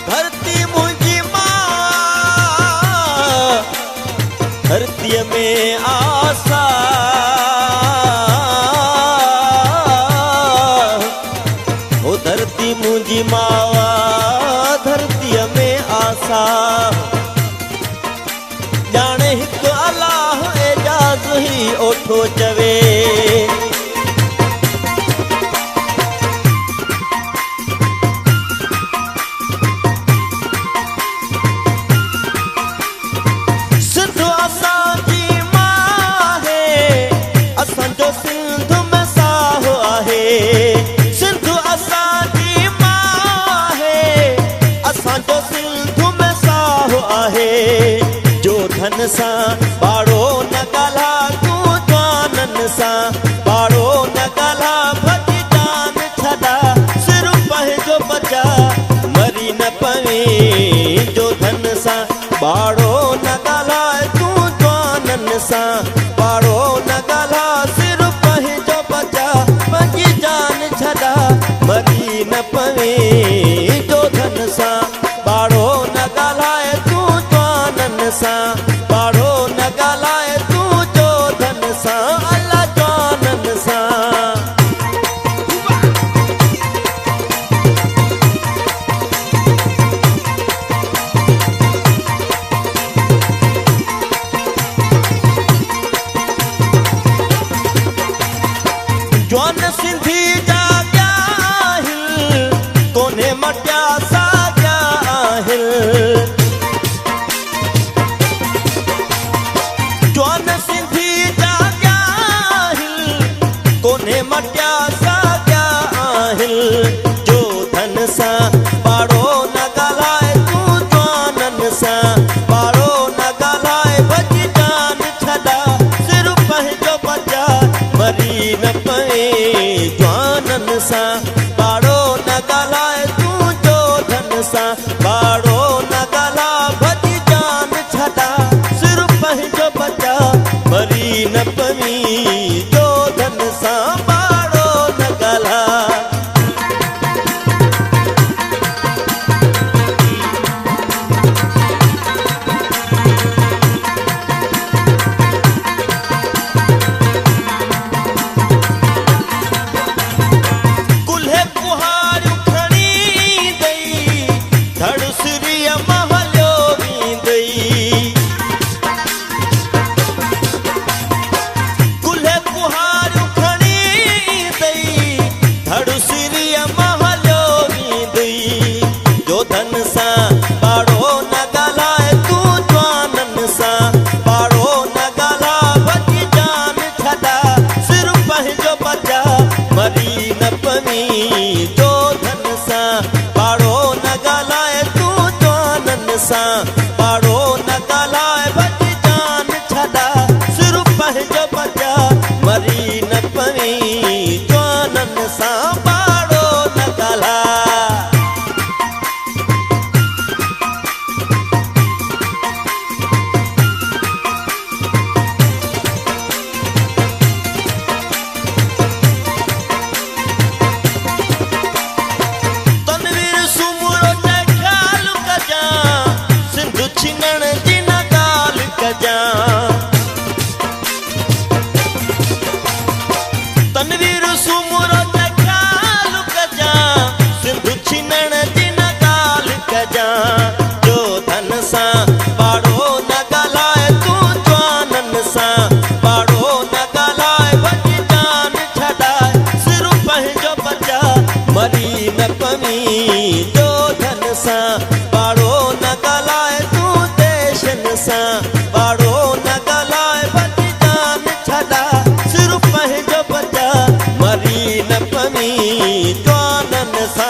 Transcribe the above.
धरती मुझी मां धरती में आसा ओ धरती मुझी मां धरती में आसा जाने हिक अल्लाह एजाज ही ओठो चवे धन सा बाड़ो न गाला तू जानन सा बाड़ो न गाला भजी जान छदा सिर पंहिंजो बचा मरी न पवे जो धन सा बाड़ो न गाला तू जानन सा बाड़ो न गाला सिर पंहिंजो बचा भजी जान छदा मरी न पवे जो धन सा बाड़ो न गाला तू जानन सा बाड़ो न गालाए तू जो धन सा अल्लाह जानन सा जौन सिंधी जा गाहिल कोने मटिया सा गाहिल जौन सिंधी जा गाहिल कोने मटिया सा गाहिल जो धन सा बाड़ो न गालाए तू जानन सा बाड़ो न गालाए भजी जान छदा सिर पंहिंजो बचा मरी न पवे जानन सा बाड़ो न गालाए तू जो धन सा बाड़ो न गाला भजी जान छदा सिर पंहिंजो बचा मरी न पवी जो धन सा बाड़ो न गाला कुल्हे कुहार खणी दई धड़ सिरिय महलो वींदई कुल्हे कुहार खणी दई धड़ सिरिय महलो वींदई जो धन सा बाड़ो न गालाए तू जानन सा बाड़ो न गाला भजी जान छदा सिर पंहिंजो बचा मरी न पवी जो धन सा बाड़ो न गालाए तू जानन सा बाड़ो न गालाए भजी जान छदा सिर पंहिंजो बचा मरी न पवी जानन सा बाड़ो न गाला तनवीर सुमरो ते ख्याल कजा सिंधु छिनण जी न ॻाल्हि कजा तनवीर सुमरो ते ख्याल कजा सिंधु छिनण जी न ॻाल्हि कजा जो धन सा बाड़ो न गालाए तू जानन सा बाड़ो न गालाए भजी जान छदा सिर पंहिंजो बचा मरी न पवी जो धन सा बाड़ो न गालाए तू देशन सा बाड़ो न गालाए भजी जान छदा सिर पंहिंजो बचा मरी न पवी जानन सा